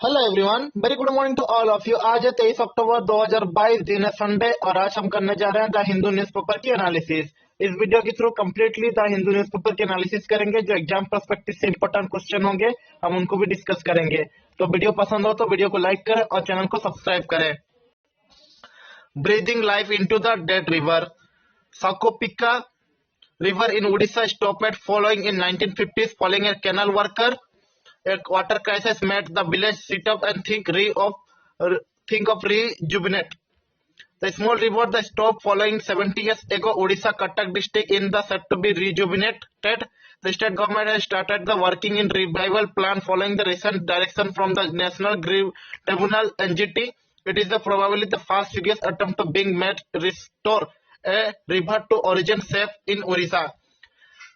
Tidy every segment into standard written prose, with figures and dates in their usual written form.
Hello everyone, very good morning to all of you. आज है 23 अक्टूबर 2022, दिन है संडे, और आज हम करने जा रहे हैं द हिंदू न्यूज़पेपर की एनालिसिस। इस वीडियो के through completely the Hindu newspaper की एनालिसिस करेंगे। जो एग्जाम पर्सपेक्टिव से इंपॉर्टेंट क्वेश्चन होंगे हम उनको भी डिस्कस करेंगे। तो वीडियो पसंद हो तो वीडियो को लाइक करें और चैनल को सब्सक्राइब करें। Breathing life into the dead river, साकोपिका river in Odisha stopped following in 1950s following a canal worker. A water crisis made the village sit up and think of rejuvenate. The small river that stopped following 70 years ago, Odisha Cuttack district in the set to be rejuvenated. The state government has started the working in revival plan following the recent direction from the National Tribunal (NGT). It is probably the first serious attempt to being made restore a river to origin safe in Odisha.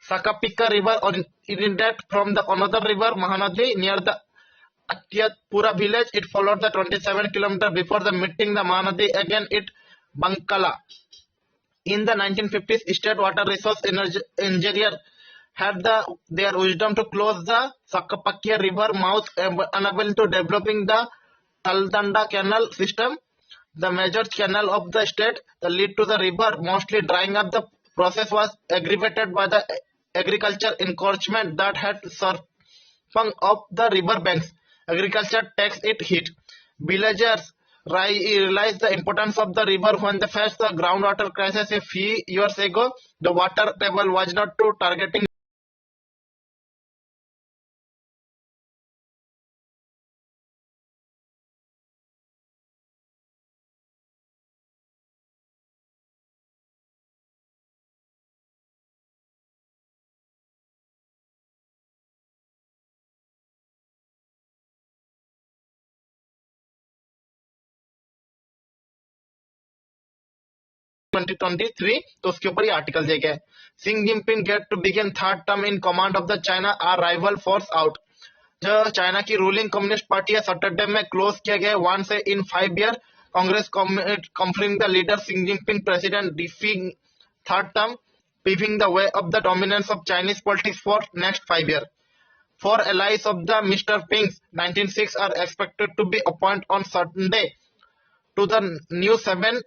Sakapika River originated from the another river Mahanadi near the Akyatpura village. It followed the 27 kilometers before the meeting the Mahanadi again at Bankala. In the 1950s, State Water Resource Engineer had their wisdom to close the Sakapakia River mouth, unable to developing the Taldanda Canal system, the major canal of the state, that lead to the river mostly drying up. The process was aggravated by the agriculture encroachment that had sprung up the river banks. Agriculture takes it hit. Villagers realized the importance of the river when they faced the groundwater crisis a few years ago. The water table was not too targeting. Twenty 2023 तो उसके ऊपर ये article दिया गया है। सिंग Jinping get to begin third term in command of the China are rival force out. जो China की रूलिंग कम्युनिस्ट पार्टी है सैटरडे में क्लोज किया गया once in 5 year congress confirming the leader सिंग Jinping president defying third term, paving the way of the dominance of Chinese politics for next 5 years. Four allies of the Mr. Ping's 1906 are expected to be appointed on Sunday to the new seven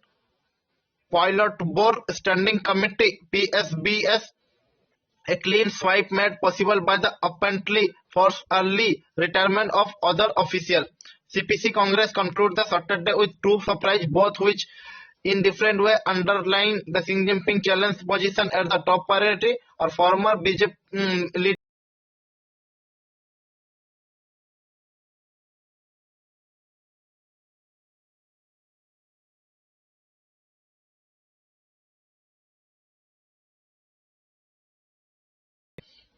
Pilot Board Standing Committee (PSBS), a clean swipe made possible by the apparently forced early retirement of other officials. CPC Congress concluded the Saturday with two surprises, both which in different way underline the Xi Jinping challenge position at the top priority. Or former BJP leader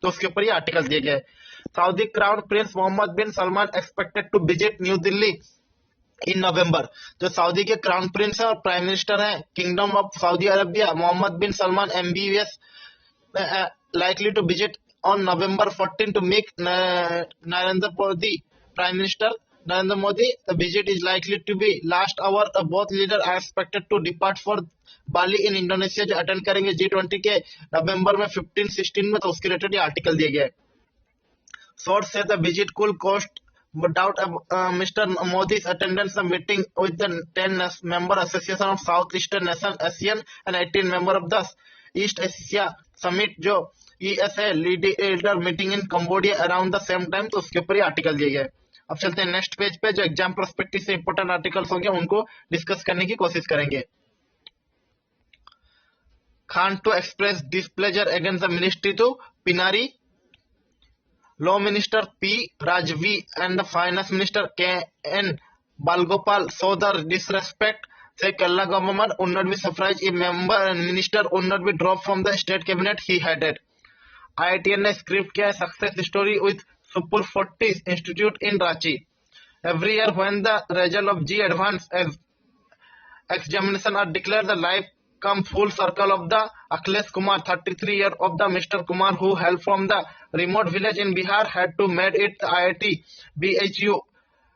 तो उसके ऊपर ये article दिए गए। Saudi crown prince Mohammed bin Salman expected to visit new Delhi in November. जो Saudi के crown prince है और प्राइम मिनिस्टर हैं kingdom of Saudi Arabia Mohammed bin Salman MBS likely to visit on November 14 to meet Narendra Modi, Prime Minister Narendra Modi. The visit is likely to be last hour. Both leaders are expected to depart for Bali in Indonesia जो attend करेंगे G20 के नवंबर में 15-16 में। तो उसके related ये article दिए गए। Source said the visit could cost without Mr. Modi's attendance the meeting with the 10-member Association of Southeastern Nations ASEAN and 18 member of the East Asia Summit जो ESA leader meeting in Cambodia around the same time. तो उसके ऊपर ये article दिए गए। अब चलते हैं नेक्स्ट पेज पे। जो एग्जाम प्रोस्पेक्टिव से इंपोर्टेंट आर्टिकल्स होंगे उनको डिस्कस करने की कोशिश करेंगे। Khan to express displeasure against the ministry to Pinari. Law Minister P. Rajvi and the Finance Minister K.N. Balgopal show the disrespect. Say Kerala government would not be surprised if member and minister would not be dropped from the state cabinet he headed. IITN ने script किया है success story with super Fortis institute in Ranchi. Every year when the result of G advanced examination are declared, the life come full circle of the Akhilesh Kumar, 33 year of the Mr. Kumar who hailed from the remote village in Bihar, had to made it IIT BHU,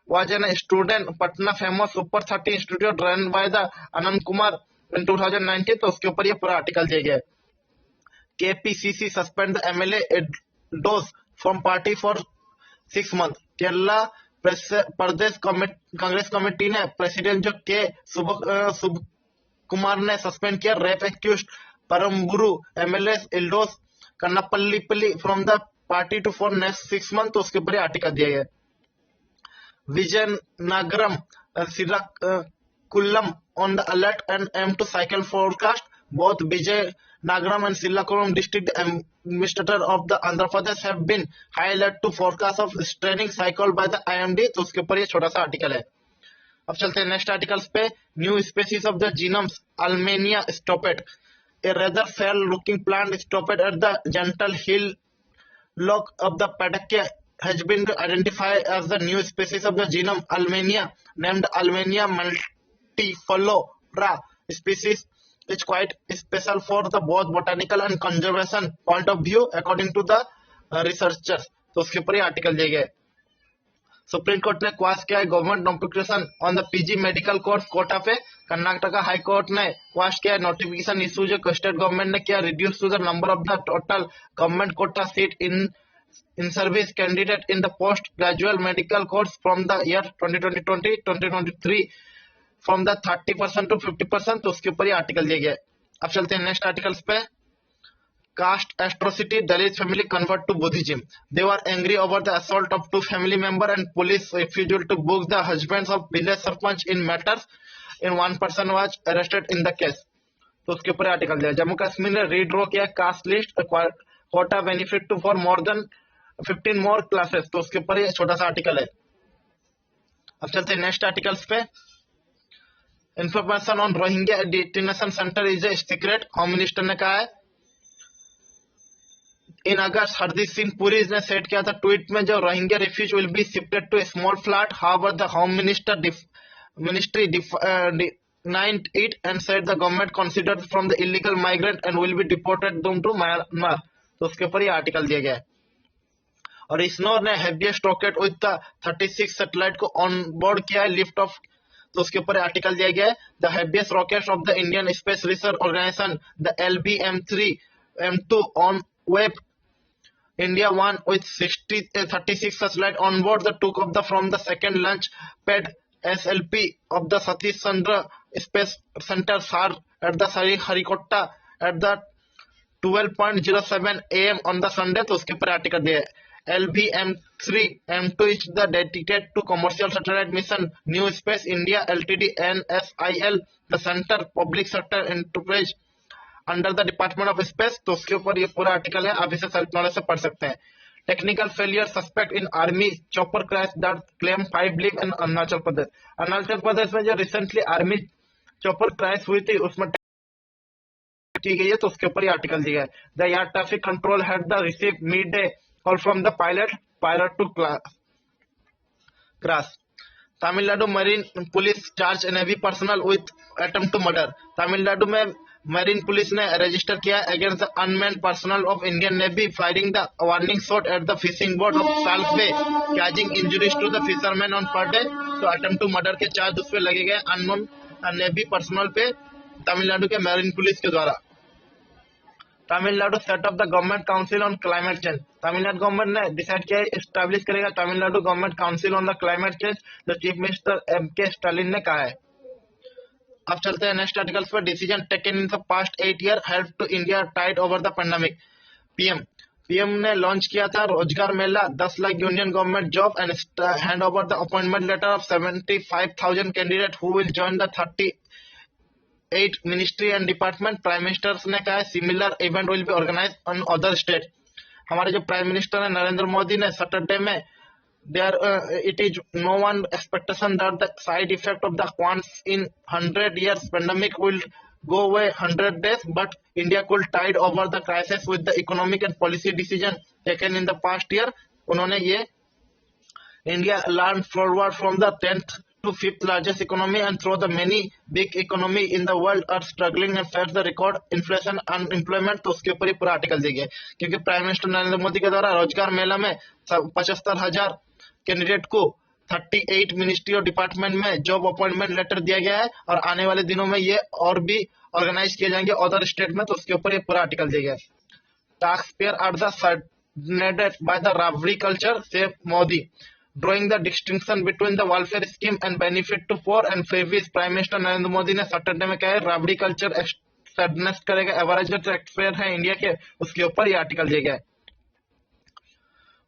was a student Patna famous Super 30 Institute run by the Anand Kumar in 2019। तो उसके ऊपर ये पूरा article दिया गया है। KPCC suspend the MLA dose from party for 6 months. Kerala Pradesh Congress committee ने president जो के सुब कुमार ने सस्पेंड किया rape accused Perumbavoor MLA Eldhose Kunnappilly from the party to for next 6 month. तो उसके ऊपर ये आर्टिकल दिया गया। Vizianagaram Kulam on the alert and aim to cycle forecast. Both Vijayanagaram and Srikakulam district administrator of the Andhra Pradesh have been high alert to forecast of straining cycle by the IMD। तो उसके ऊपर ये छोटा सा article है। अब चलते हैं नेक्स्ट आर्टिकल्स पे। New species of the gnomes Armenia stopped a rather fair looking plant stopped at the gentle hill lock of the Padakya has been identified as the new species of the genome Almenia, named Almenia multiflora species. It's quite special for the both botanical and conservation point of view according to the researchers। तो उसके ऊपर ये article दिए गए। Supreme court ने quash किया है government notification on the PG medical course quota पे। कर्नाटका हाई कोर्ट ने क्वाश किया नोटिफिकेशन इशू जो स्टेट गवर्नमेंट ने किया reduce to the number of the total government quota seat in service candidate in the post graduate medical course from the year 2020-2023 from the 30% to 50%। तो उसके ऊपर ये article दिया गया है। अब चलते हैं नेक्स्ट आर्टिकल्स पे। Caste atrocity, Dalit family convert to Buddhism. They were angry over the assault of 2 family members and police refusal to book the husbands of village sarpanch in matters, and 1 person was arrested in the case। तो उसके ऊपर article दिया। जम्मू कश्मीर ने redraw किया caste list quota benefit to for more than 15 more classes. तो उसके ऊपर ये छोटा सा आर्टिकल है। अब चलते हैं नेक्स्ट आर्टिकल्स पे। Information on Rohingya detention centre is a secret, home minister ने कहा है। इन अगस्त हरदीप सिंह पुरी ने सेट किया था ट्वीट में जो Rohingya refugee will be shifted to a small flat. However the home ministry denied it and said the government considered from the illegal migrant and will be deported them to Myanmar. तो उसके ऊपर ये article दिया गया है। और इसनोर ने heaviest rocket with the 36 satellite को ऑन बोर्ड किया है लिफ्ट ऑफ। तो उसके ऊपर आर्टिकल दिया गया है। The heaviest rocket of the Indian space research organisation the LBM-3 M2 on web India won with 36 satellite on board the took off from the second launch pad SLP of the Satish Chandra Space Center SAR at the Sarikatta at the 12:07 AM on the Sunday। तो उसके ऊपर article दिया है। LBM-3 M2 is the dedicated to commercial satellite mission New Space India Ltd NSIL the center public sector enterprise under the department of space. तो उसके ऊपर ये पूरा आर्टिकल है, आप इसे सेल्फ नॉलेज से पढ़ सकते हैं। Technical failure suspect in army chopper crash that claim 5 live in Arunachal Pradesh. Arunachal Pradesh में जो रिसेंटली आर्मी चॉपर क्रैश हुई थी उसमें की गई है। तो उसके ऊपर ये आर्टिकल दिया है। The air traffic control had the receive mid day call from the pilot to crash. Tamil Nadu marine police charge navy personal with attempt to murder. Tamil Nadu में मरीन पुलिस ने रजिस्टर किया against the unmanned personal of Indian navy firing the warning shot at the fishing boat of Salk bay कैजिंग injuries to the fisherman on per day. तो attempt to murder के charge उस पे लगे गए unknown navy personal पे तमिलनाडु के marine police के द्वारा। Tamil Nadu set up the government council on climate change. Tamil Nadu government ने डिसाइड किया एस्टैब्लिश करेगा Tamil Nadu government council on the climate change, जो चीफ मिनिस्टर MK स्टालिन ने कहा है। अब चलते हैं नेक्स्ट आर्टिकल्स पर। Decision taken in the past 8 year help to India tide over the pandemic. PM ने लॉन्च किया था Rozgar Mela 10 lakh union government job and hand over the appointment letter of 75,000 candidate who will join the 38 ministry and department. Prime minister ने कहा है similar event will be organise on other state. हमारे जो prime minister है नरेंद्र मोदी ने सैटरडे में it is no one expectation that the side effect of the once in 100 years pandemic will go away 100 days, but India could tide over the crisis with the economic and policy decision taken in the past year। उन्होंने ये India learned forward from the 10th to 5th largest economy and through the many big economy in the world are struggling and face the record inflation unemployment। तो उसके ऊपर ही पूरा article दिया गया क्योंकि prime minister Narendra Modi के द्वारा रोजगार मेला में 75,000 कैंडिडेट को 38 मिनिस्ट्री और डिपार्टमेंट में जॉब अपॉइंटमेंट लेटर दिया गया है और आने वाले दिनों में ये और भी ऑर्गेनाइज किए जाएंगे अदर स्टेट में। तो उसके ऊपर ये पूरा आर्टिकल दिया गया है। Tax payer are the saddened by the revdi culture says Modi. Drawing the distinction between the welfare scheme and benefit to poor and freebies. Prime minister Narendra Modi ने सैटरडे में कहा है राबड़ी कल्चर सडनेस करेगा एवरेज जो टैक्स पेयर है इंडिया के, उसके ऊपर ये आर्टिकल दिया गया है।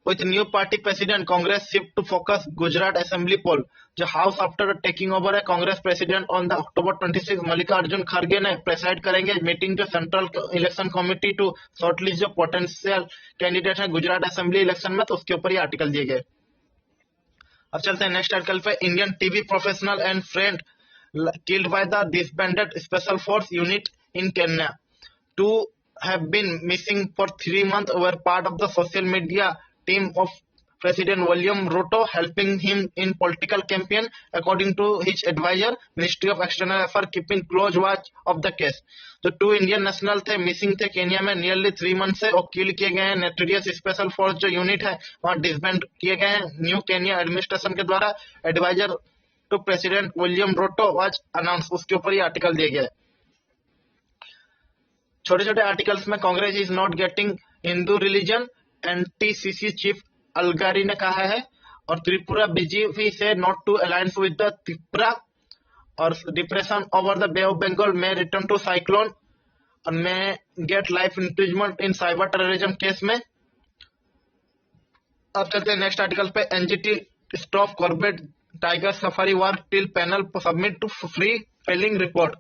With new party president, Congress shift to focus Gujarat Assembly poll. The House after taking over a Congress president on the October 26, Mallikarjun Kharge ने प्रेसाइड करेंगे मीटिंग जो central election committee to shortlist जो potential candidate है Gujarat assembly election में, तो उसके ऊपर ये आर्टिकल दिए गए। अब चलते हैं नेक्स्ट आर्टिकल पे। Indian TV professional and friend killed by the disbanded special force unit in Kenya. Two have been missing for 3 months, were part of the social media team of President William Ruto, helping him in political campaign, according to his advisor, Ministry of External Affairs, keeping close watch of the case. जो 2 Indian national थे, missing थे Kenya में nearly 3 month से, और किल किए गए हैं। Notorious special force जो यूनिट है वहाँ डिसबैंड किए गए हैं न्यू केनिया एडमिनिस्ट्रेशन के द्वारा। Adviser to president William Ruto was announce, उसके ऊपर ये आर्टिकल दिया गया है। छोटे छोटे आर्टिकल्स में Congress is not getting Hindu religion, NTCC chief Alagiri ने कहा है। और Tripura BJP says not to alliance with the Tripura, और depression over the bay of Bengal में रिटर्न टू साइक्लोन, और man get life imprisonment in cyber terrorism case में। अब चलते हैं नेक्स्ट आर्टिकल पे। NGT stop Corbett tiger safari war till panel submit to free felling report.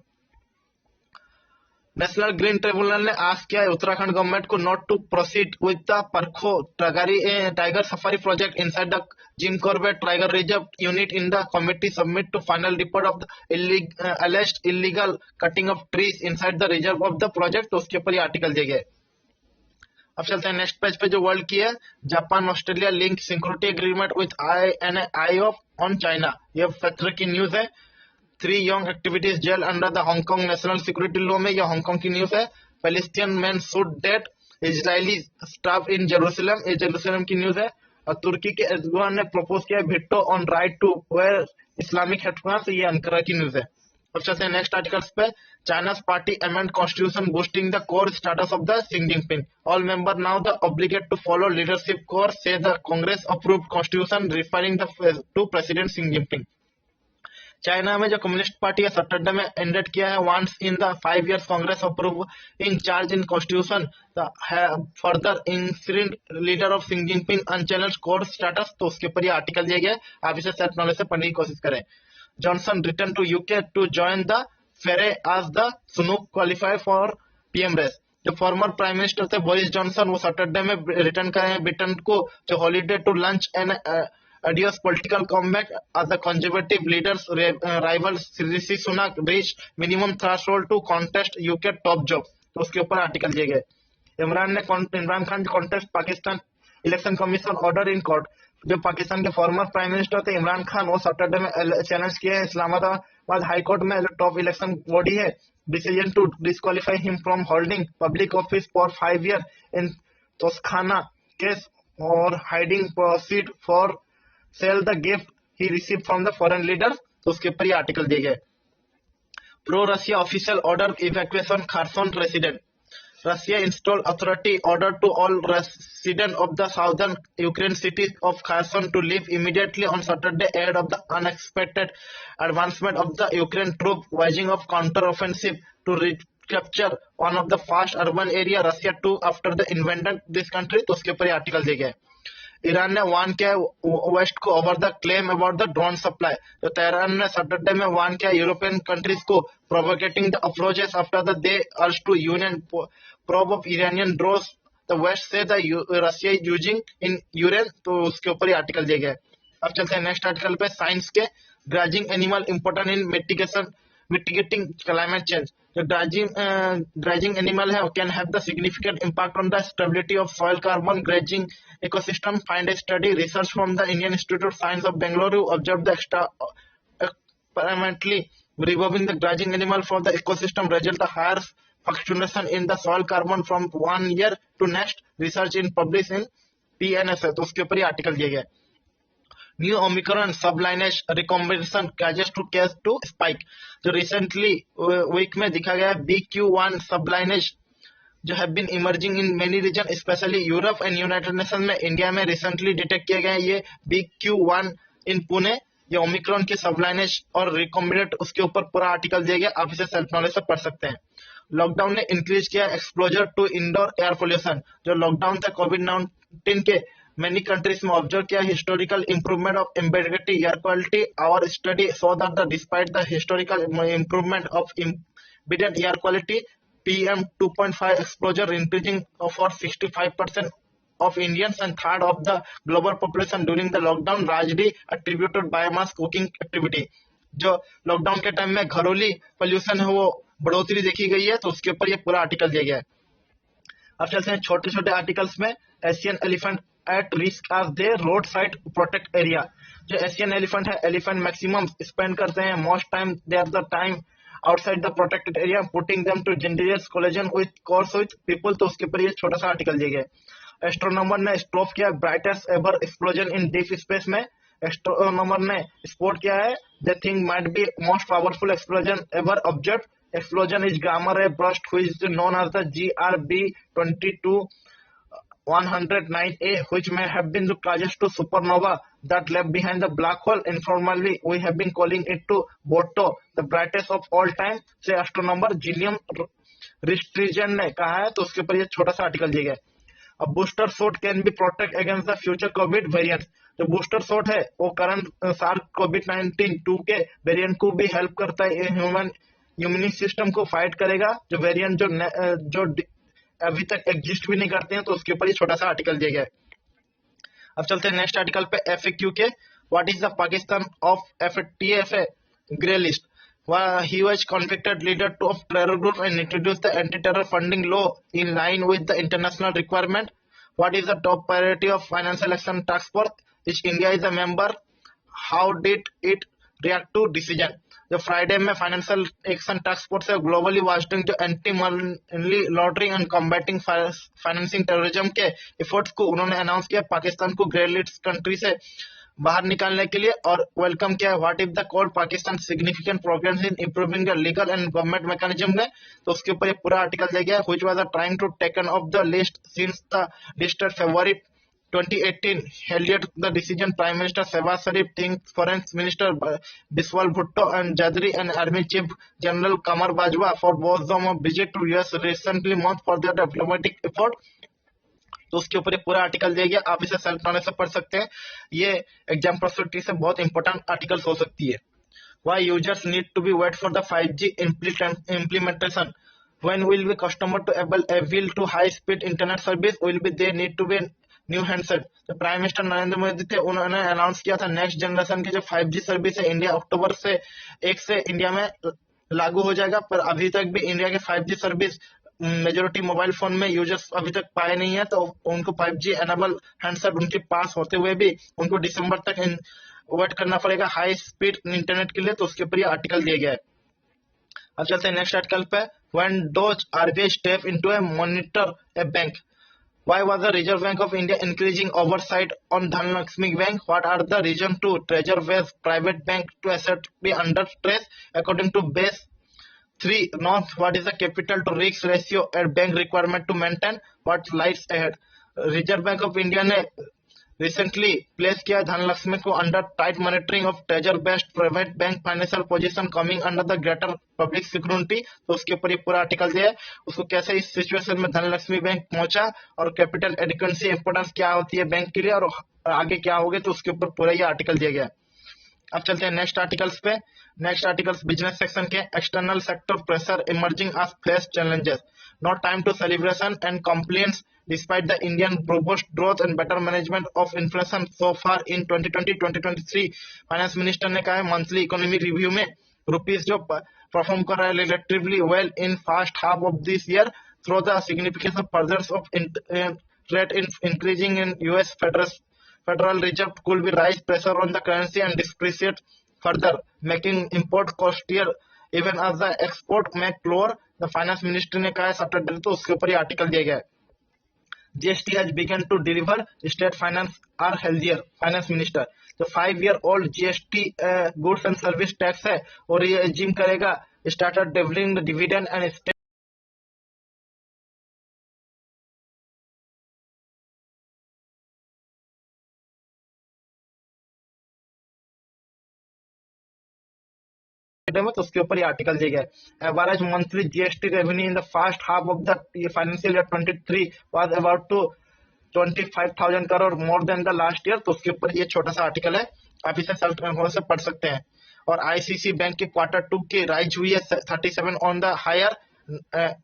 National green tribunal ने ask किया है उत्तराखंड गवर्नमेंट को not to proceed with the परखो tiger safari project inside the Jim Corbett tiger reserve until in the committee submit to final report of the alleged illegal cutting of trees inside the reserve of the project, तो उसके ऊपर ये article दिए गए। अब चलते हैं next page पे जो वर्ल्ड की है। Japan Australia link security agreement with I of on China, ये फैक्टर की न्यूज है। 3 young activities jail under the Hong Kong national security law में, यह हांगकांग की न्यूज है। Palestinian man shoot dead Israeli staff in Jerusalem, ये Jerusalem की news है। और तुर्की के एर्दोगान ने प्रपोज किया veto on right to wear Islamic headquarters, ये अंकारा की न्यूज है। अब चलते हैं नेक्स्ट आर्टिकल्स पे। China's party amend constitution boosting the core status of the Xi Jinping. All member now the obligate to follow leadership core, say the Congress approved constitution referring to President Xi Jinping. China में जो communist party है Saturday में ended किया है once in the 5 years congress approving charge in constitution further incident leader of सिंग Jinping unchallenge core status, तो उसके ऊपर ये आर्टिकल दिया गया है। आप इसे सेल्फ नॉलेज से पढ़ने की कोशिश करें। Johnson return to UK to join the fray as the Sunak qualify for PM race. जो फॉर्मर प्राइम मिनिस्टर थे बोरिस जॉनसन, वो सैटरडे में रिटर्न करे हैं ब्रिटेन को जो holiday to launch and adios political comeback as the conservative leaders rival Rishi Sunak reached minimum threshold to contest UK top job, तो उसके ऊपर आर्टिकल दिए गए। Imran Khan contest Pakistan election commission order in court. जो पाकिस्तान के फॉर्मर प्राइम मिनिस्टर थे इमरान खान, वो सैटरडे में चैलेंज किए हैं इस्लामाबाद हाई कोर्ट में जो टॉप इलेक्शन बॉडी है decision to disqualify him from holding public office for 5 years in Toshakhana case और hiding proceed for sale the gift he receive from the foreign leader, तो उसके ऊपर ये आर्टिकल दिए गए। Pro Russia official order evacuation Kherson resident. Russia installed authority order to all residents of the southern Ukraine city of Kherson to leave immediately on Saturday ahead of the unexpected advancement of the Ukraine troops waging of counter-offensive to recapture one of the fast urban area Russia too after the invaded this country, तो उसके ऊपर ये article दिए गए। Iran ने warn किया west को over the claim about the drone supply. तो तेहरान ने सैटरडे में वार्न किया यूरोपियन कंट्रीज को provocating the approaches after the they urge to union probe of Iranian drones the west says the Russia is using in Ukraine, तो उसके ऊपर ये article दिए गए। अब चलते हैं नेक्स्ट आर्टिकल पे। साइंस के grazing animal important in mitigating climate change. The grazing animal can have the significant impact on the stability of soil carbon grazing ecosystem. Find a study research from the Indian Institute of Science of Bangalore observed the experimentally removing the grazing animal from the ecosystem result a higher fluctuation in the soil carbon from 1 year to next. Research in published in PNAS है, तो उसके ऊपर ये article दिया गया। New Omicron sub lineage recombination causes to case to spike. जो recently week में दिखा गया BQ1 सब लाइनेज जो have been emerging in many region especially Europe and united nation में इंडिया में रिसेंटली डिटेक्ट किए गए ये BQ.1 इन पुणे, ये ओमिक्रॉन की सबलाइनेज और रिकॉम्बिनेंट, उसके ऊपर पूरा आर्टिकल दिया गया, आप इसे सेल्फ नॉलेज से पढ़ सकते हैं। लॉकडाउन ने इंक्रीज किया exposure to indoor air pollution, जो लॉकडाउन था कोविड-19 के many countries में ऑब्जर्व किया historical improvement of embedded air quality. Our study so that the despite the historical improvement of embedded air quality PM2.5 exposure increasing for 65% of Indians and third of the global population during the lockdown, largely attributed biomass cooking activity। जो lockdown के time में घरेलू pollution है वो बढ़ोतरी देखी गई है, तो उसके ऊपर ये पूरा आर्टिकल दिया गया है। अब चलते हैं छोटे छोटे आर्टिकल्स में। Asian elephant at risk are they road side protect area. जो एशियन एलिफेंट है, एलिफेंट मैक्सिमम स्पेंड करते हैं most time they are the time outside the protected area putting them to dangerous collision with cars with people, तो उसके ऊपर ये छोटा सा आर्टिकल दिया गया है। एस्ट्रोनॉमर ने स्टॉप किया ब्राइटेस्ट एवर एक्सप्लोजन इन डीप स्पेस में। एस्ट्रोनॉमर ने स्पॉट किया है they think might be most powerful explosion ever observe. Explosion is gamma ray burst, which is known as the GRB-22-109A, which may have been the closest to supernova that left behind the black hole. Informally, we have been calling it to Boto, the brightest of all time, से astronomer Gilliam Ristringen ने कहा है, तो उसके ऊपर ये छोटा सा आर्टिकल दिया गया है। अब booster shot can be protect against the future Covid variant. जो बूस्टर शॉट है वो करंट सार्स कोविड-19 2 के वेरिएंट को भी हेल्प करता है, ह्यूमन इम्यून सिस्टम को फाइट करेगा, जो वेरिएंट जो अभी तक एग्जिस्ट भी नहीं करते हैं, तो उसके ऊपर ये छोटा सा आर्टिकल दिया गया है। अब चलते हैं नेक्स्ट आर्टिकल पे, FAQ के। What is the Pakistan of FATF grey list. He was convicted leader of terror group and introduced the anti-terror funding law in line with the international requirement. What is the top priority of Financial Action Task Force, which India is a member? How did it react to decision? जो Friday में financial action task force है globally wasting जो anti money laundering and combating financing terrorism के efforts को उन्होंने announce किया पाकिस्तान को grey list country से बाहर निकालने के लिए, और वेलकम किया है। What if the call Pakistan significant progress in improving the legal and government mechanism में, तो उसके ऊपर ये पूरा आर्टिकल दिया गया है। Which was trying to taken of the list since the listed February 2018 held the decision. Prime Minister Shehbaz Sharif, Foreign Minister Biswal Bhutto and Jadri and Army Chief General Qamar Bajwa for both them of visit to US recently month for their diplomatic effort। तो उसके ऊपर ये पूरा article दिया गया, आप इसे self knowledge से पढ़ सकते हैं। ये एग्जाम प्रॉस्पेक्टिव से बहुत इंपॉर्टेंट आर्टिकल हो सकती है। Why users need to be wait for the 5G implementation? When will be customer to avail to high speed internet service? Will be they need to be new handset. तो prime minister Narendra Modi थे, उन्होंने announce किया था next generation की जो 5G service है India अक्टूबर से 1 से इंडिया में लागू हो जाएगा, पर अभी तक भी इंडिया के 5G service majority mobile phone में यूजर्स अभी तक पाए नहीं है, तो उनको 5G एनेबल हैंडसेट उनके पास होते हुए भी उनको दिसंबर तक वेट करना पड़ेगा हाई स्पीड इंटरनेट के लिए, तो उसके ऊपर ये आर्टिकल दिया गया है। अब चलते हैं नेक्स्ट आर्टिकल पे। When dose RBI step into A monitor A bank. Why was the Reserve Bank of India increasing oversight on Dhanlaxmi Bank? What are the reasons to Treasury-based private bank to asset be under stress? According to base 3 north, what is the capital to risk ratio at bank requirement to maintain? What lies ahead? Reserve Bank of India ने recently place किया धनलक्ष्मी को under tight monitoring of treasure based private bank financial position coming under the greater public security, तो उसके ऊपर ये पूरा article दिया है। उसको कैसे इस सिचुएशन में धनलक्ष्मी बैंक पहुंचा और कैपिटल एडिक्वेंसी इंपोर्टेंस क्या होती है बैंक के लिए और आगे क्या होगे, तो उसके ऊपर पूरा ये आर्टिकल दिया गया है। अब चलते हैं नेक्स्ट आर्टिकल्स पे। नेक्स्ट आर्टिकल्स बिजनेस सेक्शन के। External sector pressure emerging as face challenges, not time to celebration and complaints despite the Indian robust growth and better management of inflation so far in 2020-2023। Finance minister ने कहा है monthly economic review में rupees जो perform कर रहा है relatively well in first half of this year through the significance of further of rate increasing in US Federal Reserve could be rise pressure on the currency and depreciate further, making import costlier even as the export make lower। the finance minister ने कहा है Saturday, तो उसके ऊपर ये article दिया गया है। GST has begun to deliver, state finance are healthier। Finance minister जो 5-year-old GST goods and service tax है और ये एज्यूम करेगा स्टार्टेड डिविडेंड एंड में, तो उसके ऊपर ये आर्टिकल दिया गया है। Average monthly GST revenue in the first half of the financial year 23 was about to 25,000 crore more than the last year, तो उसके ऊपर ये छोटा सा आर्टिकल है, आप इसे सेल्फ से पढ़ सकते हैं। और आईसीसी बैंक के Q2 की राइज हुई है 37 on the higher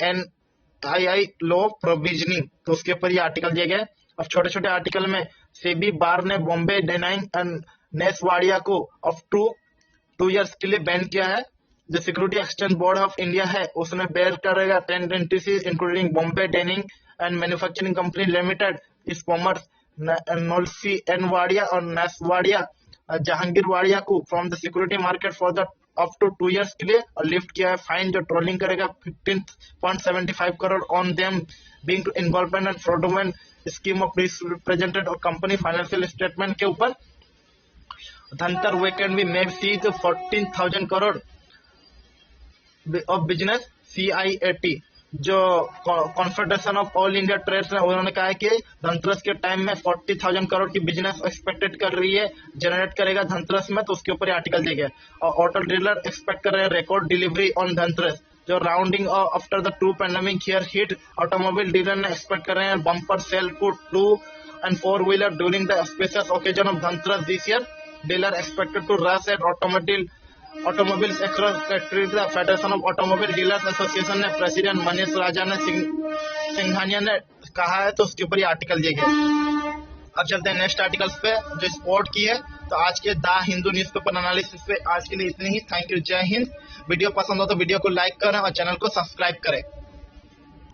NII low provisioning, तो उसके ऊपर ये आर्टिकल दिया गया है। अब छोटे छोटे आर्टिकल में सेबी बार ने बॉम्बे डेनाइंग एंड नेस वाडिया को ऑफ 2 years के लिए बैन किया है। जो security exchange board of India है उसने बैन करेगा 10 entities including Bombay dyeing and manufacturing company limited, इस कॉमर्स, नोल्सी एन वाडिया और नेस वाडिया, जहांगीर वाडिया को from the security market for the up to 2 years के लिए, और लिफ्ट किया है फाइन जो ट्रोलिंग करेगा 15.75 crore on them being involvement and fraudulent scheme of represented और कंपनी फाइनेंशियल स्टेटमेंट के ऊपर। धनतर वीकेंड भी may see 14,000 crore of business. CIAT जो confederation of all India trades है, उन्होंने कहा है कि धनतेरस के टाइम में 40,000 करोड़ की बिजनेस एक्सपेक्टेड कर रही है, जनरेट करेगा धनतेरस में, तो उसके ऊपर आर्टिकल दिया गया। और ऑटो डीलर एक्सपेक्ट कर रहे हैं रिकॉर्ड डिलीवरी ऑन धनतेरस, जो rounding after the 2 pandemic year hit. Automobile dealer ने एक्सपेक्ट कर रहे हैं bumper cell to 2 and 4 wheeler during the auspicious occasion of Dhanteras this year. Dealer expected to rush at automobiles across country. The Federation of Automobile Dealers Association ने president Manish राजा ने सिंघानिया ने कहा है, तो उसके ऊपर ये आर्टिकल दिया गया। अब चलते हैं नेक्स्ट आर्टिकल्स पे जो स्पोर्ट की है। तो आज के द हिंदू न्यूज़पेपर एनालिसिस पे आज के लिए इतनी ही। थैंक यू, जय हिंद। वीडियो पसंद हो तो वीडियो को लाइक करें और चैनल को सब्सक्राइब करें।